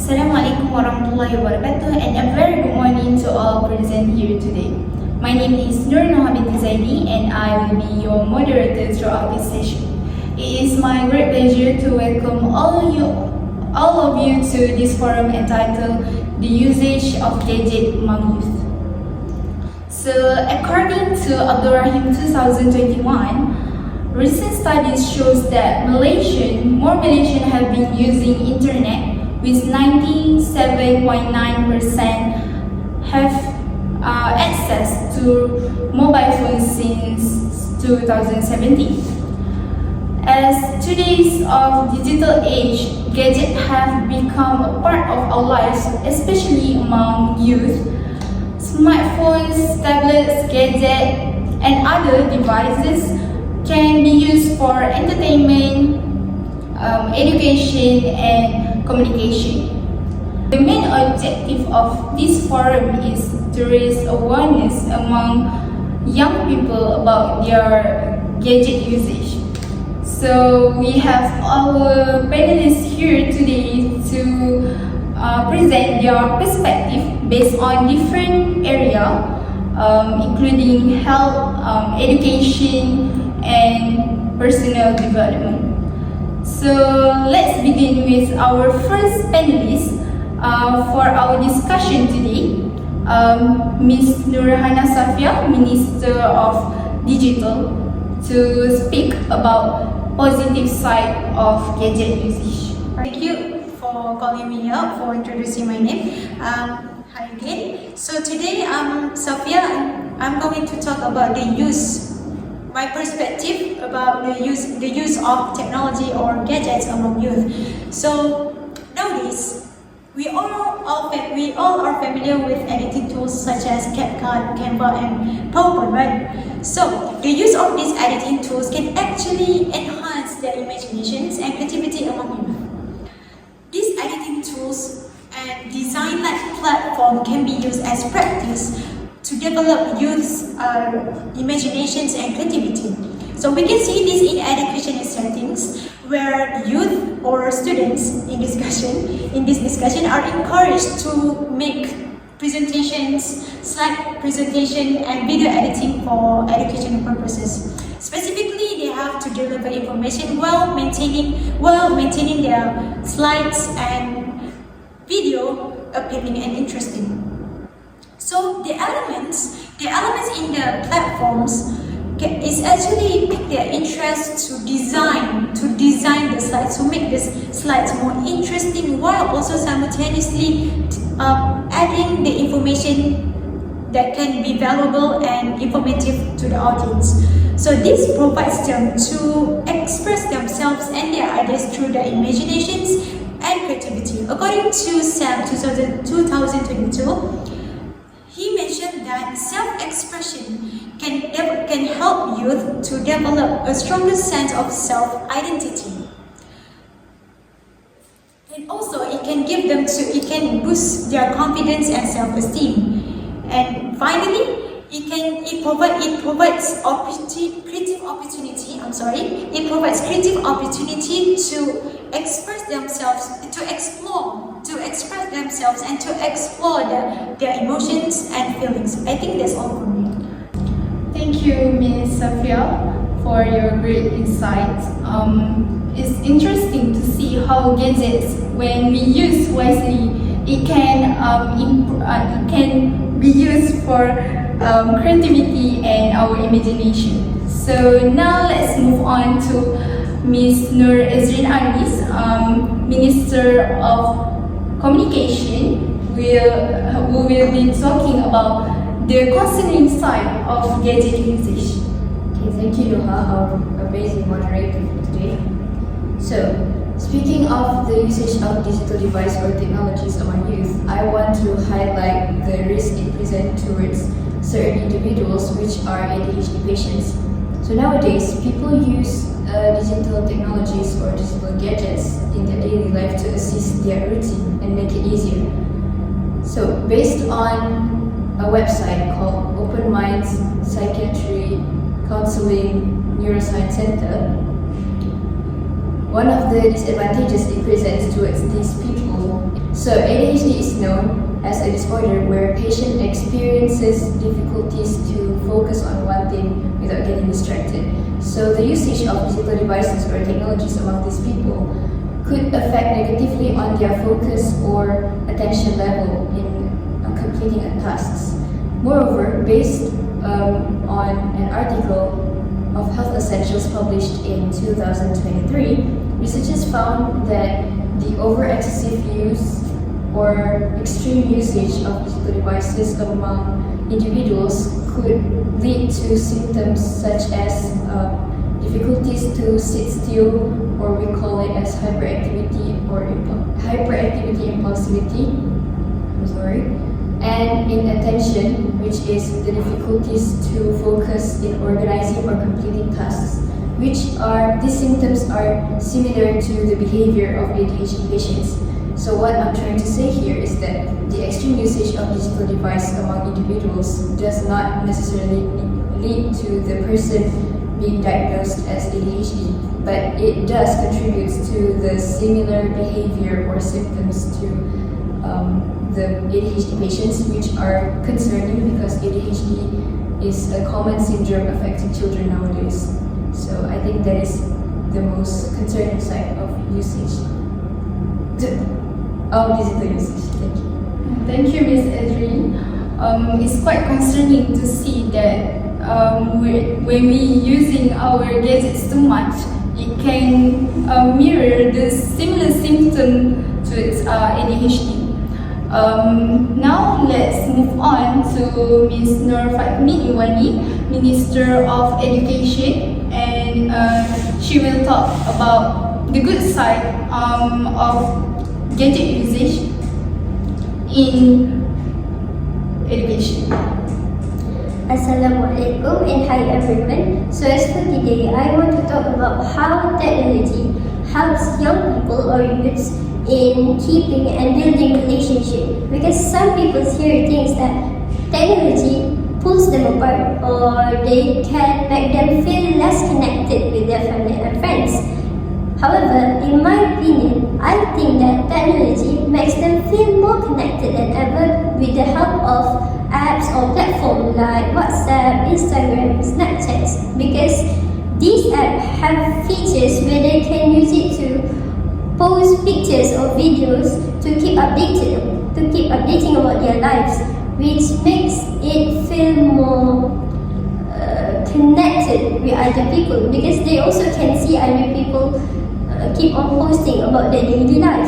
Assalamualaikum warahmatullahi wabarakatuh, and a very good morning to all present here today. My name is Nur Noha binti Zaidi and I will be your moderator throughout this session. It is my great pleasure to welcome all of you to this forum entitled The Usage of Gadget Among Youth. So according to Abdul Rahim 2021, recent studies shows that more Malaysians have been using internet, with 97.9% have access to mobile phones since 2017. As today's of digital age, gadgets have become a part of our lives, especially among youth. Smartphones, tablets, gadgets, and other devices can be used for entertainment, education, and communication. The main objective of this forum is to raise awareness among young people about their gadget usage. So we have our panelists here today to present their perspective based on different areas, including health, education, and personal development. So let's begin with our first panelist for our discussion today, Ms. Nurhana Safia, Minister of Digital, to speak about positive side of gadget usage. Thank you for calling me up, for introducing my name. Hi again. So today, Safia, I'm going to talk about my perspective about the use of technology or gadgets among youth. So nowadays, we all are familiar with editing tools such as CapCut, Canva, and PowerPoint, right? So the use of these editing tools can actually enhance their imaginations and creativity among youth. These editing tools and design-like platform can be used as practice to develop youth's imaginations and creativity. So we can see this in education settings where youth or students in this discussion are encouraged to make presentations, slide presentation, and video editing for educational purposes. Specifically, they have to deliver information while maintaining their slides and video appealing and interesting. So the elements in the platforms is actually pick their interest to design the slides, to make these slides more interesting, while also simultaneously adding the information that can be valuable and informative to the audience. So this provides them to express themselves and their ideas through their imaginations and creativity. According to SAM 2022, he mentioned that self-expression can help youth to develop a stronger sense of self-identity. And also, it can boost their confidence and self-esteem. And finally, it provides creative opportunity to express themselves, and to explore their emotions and feelings. I think that's all for me. Thank you, Ms. Safia, for your great insights. It's interesting to see how gadgets, when we use wisely, it can be used for creativity and our imagination. So now let's move on to Ms. Nur Ezrin Anis, Minister of Communication, who will be talking about the concerning side of gadget usage. Okay, thank you, Noha, our amazing moderator for today. So, speaking of the usage of digital device or technologies among youth, I want to highlight the risk it presents towards certain individuals, which are ADHD patients. So nowadays, people use digital technologies or digital gadgets in their daily life to assist their routine and make it easier. So based on a website called Open Minds Psychiatry Counseling Neuroscience Center, one of the disadvantages it presents towards these people So ADHD is known as a disorder where a patient experiences difficulties to focus on one thing without getting distracted. So the usage of digital devices or technologies among these people could affect negatively on their focus or attention level in completing tasks. Moreover, based on an article of Health Essentials published in 2023, researchers found that the over-excessive use or extreme usage of digital devices among individuals could lead to symptoms such as difficulties to sit still, or we call it as hyperactivity or hyperactivity impulsivity. And inattention, which is the difficulties to focus in organizing or completing tasks, these symptoms are similar to the behavior of ADHD patients. So what I'm trying to say here is that the extreme usage of digital device among individuals does not necessarily lead to the person being diagnosed as ADHD, but it does contribute to the similar behavior or symptoms to the ADHD patients, which are concerning because ADHD is a common syndrome affecting children nowadays. So I think that is the most concerning side of usage. Digital usage. Thank you. Thank you, Ms. Edrin. It's quite concerning to see that when we using our gadgets too much, it can mirror the similar symptom to its ADHD. Now let's move on to Ms. Nur Fatmi Iwani, Minister of Education, and she will talk about the good side of gadget usage in education. Assalamualaikum and hi everyone. So as for today, I want to talk about how technology helps young people or youths in keeping and building relationship. Because some people here think that technology pulls them apart or they can make them feel less connected with their family and friends. However, in my opinion, I think that technology makes them feel more connected than ever with the help of apps or platforms like WhatsApp, Instagram, Snapchat, because these apps have features where they can use it to post pictures or videos to keep updating about their lives, which makes it feel more connected with other people, because they also can see other people keep on posting about their daily life.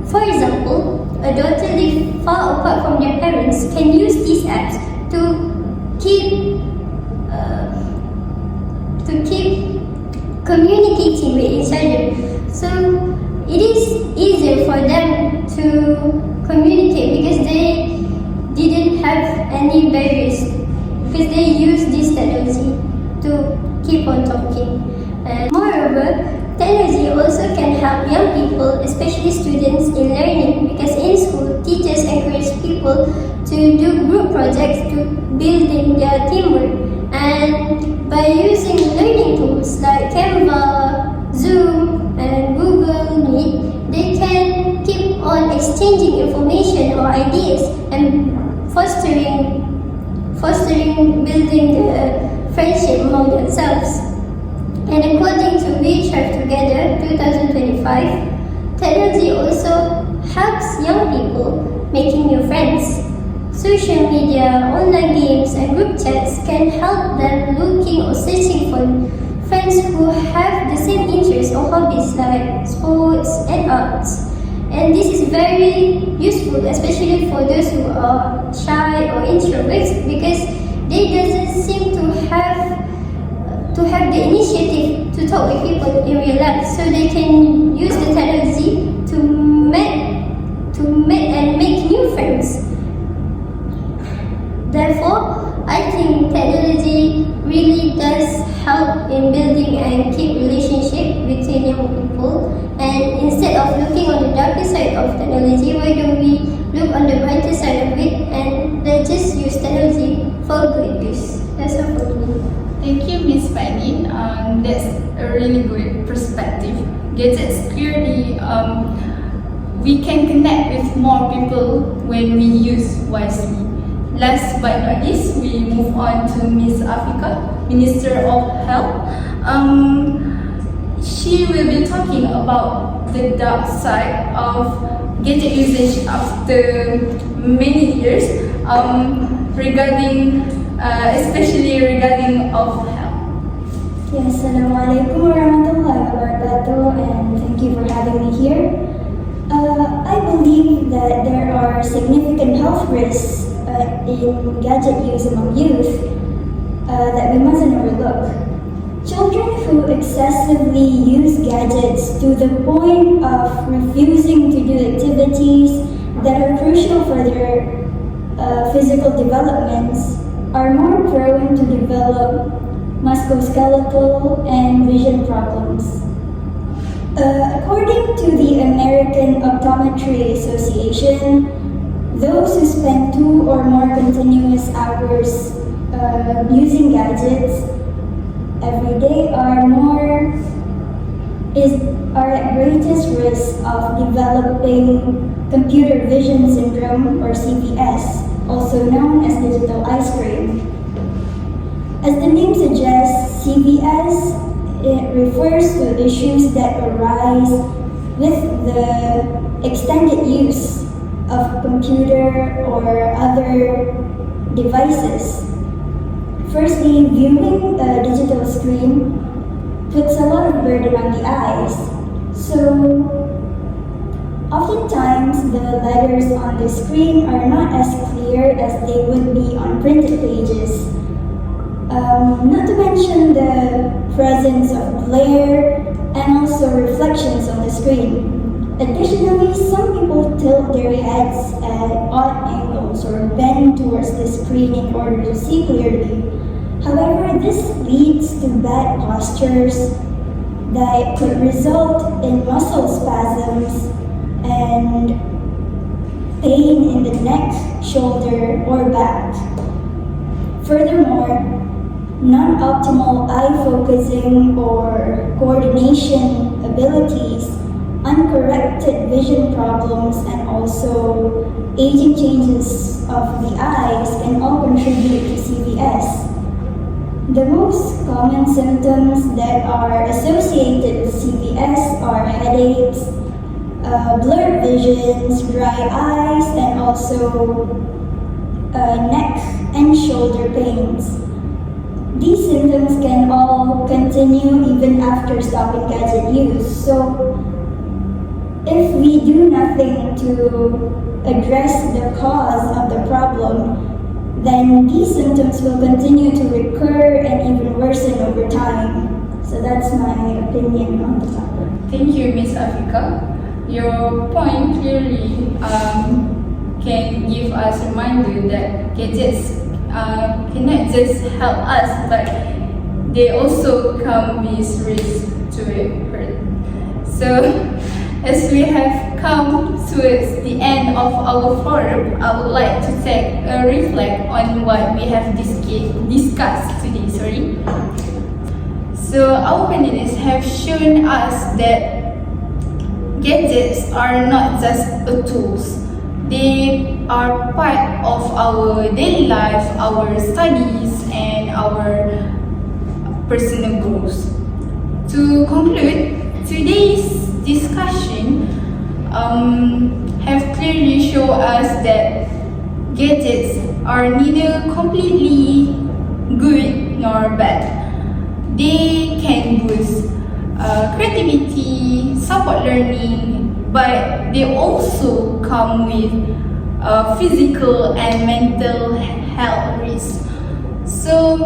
For example, a daughter live far apart from their parents can use these apps to keep communicating with each other. So it is easier for them to communicate because they didn't have any barriers, because they use this technology to keep on talking. And moreover, technology also can help young people, especially students, in learning, because in school, teachers encourage people to do group projects to building their teamwork. And by using learning tools like Canva, Zoom, and Google Meet, they can keep on exchanging information or ideas and fostering building the friendship among themselves. And according to We Thrive Together 2025, technology also helps young people making new friends. Social media, online games, and group chats can help them looking or searching for friends who have the same interests or hobbies like sports and arts. And this is very useful, especially for those who are shy or introverts, because they doesn't seem to have the initiative to talk with people in real life, so they can use the technology to make new friends. Therefore, I think technology really does help in building and keep relationship between young people. And instead of looking on the darker side of technology, why don't we look on the brighter side of it and let's just use technology for good use. That's all for me. Thank you, Ms. Fanny. That's a really good perspective. Gadgets clearly we can connect with more people when we use wisely. Last but not least, we move on to Ms. Afika, Minister of Health. She will be talking about the dark side of gadget usage after many years, especially regarding of health. Yes, Assalamualaikum warahmatullahi wabarakatuh, and thank you for having me here. I believe that there are significant health risks in gadget use among youth that we mustn't overlook. Children who excessively use gadgets to the point of refusing to do activities that are crucial for their physical developments are more prone to develop musculoskeletal and vision problems. According to the American Optometry Association, those who spend 2 or more continuous hours using gadgets every day are at greatest risk of developing computer vision syndrome, or CVS, also known as digital eye strain. As the name suggests, CVS refers to issues that arise with the extended use of computer or other devices. Firstly, viewing a digital screen puts a lot of burden on the eyes. So, oftentimes the letters on the screen are not as clear as they would be on printed pages. Not to mention the presence of glare and also reflections on the screen. Additionally, some people tilt their heads at odd angles or bend towards the screen in order to see clearly. However, this leads to bad postures that could result in muscle spasms and pain in the neck, shoulder, or back. Furthermore, non-optimal eye focusing or coordination abilities, uncorrected vision problems, and also aging changes of the eyes can all contribute to CVS. The most common symptoms that are associated with CVS are headaches, blurred visions, dry eyes, and also neck and shoulder pains. These symptoms can all continue even after stopping gadget use. So, if we do nothing to address the cause of the problem, then these symptoms will continue to recur and even worsen over time. So that's my opinion on the topic. Thank you, Ms. Afika. Your point clearly can give us a reminder that gadgets cannot just help us, but they also come with risk to it. So, as we have come towards the end of our forum, I would like to take a reflect on what we have discussed today. So, our panelists have shown us that gadgets are not just a tools. They are part of our daily life, our studies, and our personal growth. To conclude, today's discussion have clearly shown us that gadgets are neither completely good nor bad. They can boost creativity, support learning, but they also come with physical and mental health risks. So,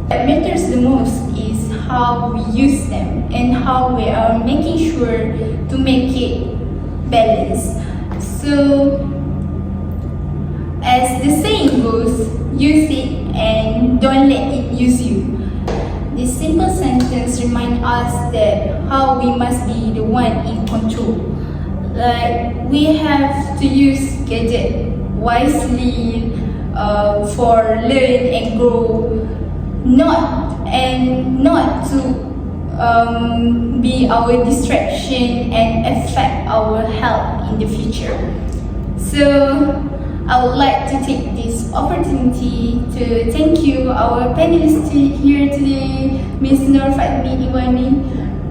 what matters the most is how we use them and how we are making sure to make it balanced. So, as the saying goes, use it and don't let it use you. This simple sentence reminds us that how we must be the one in control. Like, we have to use gadget wisely for learn and grow, not to be our distraction and affect our health in the future. So I would like to take this opportunity to thank you, our panelists here today, Ms. Nur Fatmi Iwani,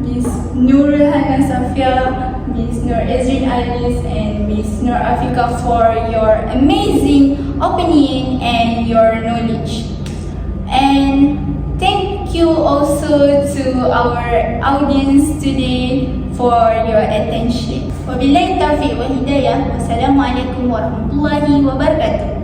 Ms. Nurul Hana Safia, Ms. Nur Ezrin Alis, and Ms. Nur Afika for your amazing opinion and your knowledge. And thank you also to our audience today for your attention. Wabillahi taufiq wa hidayah. Wassalamualaikum warahmatullahi wabarakatuh.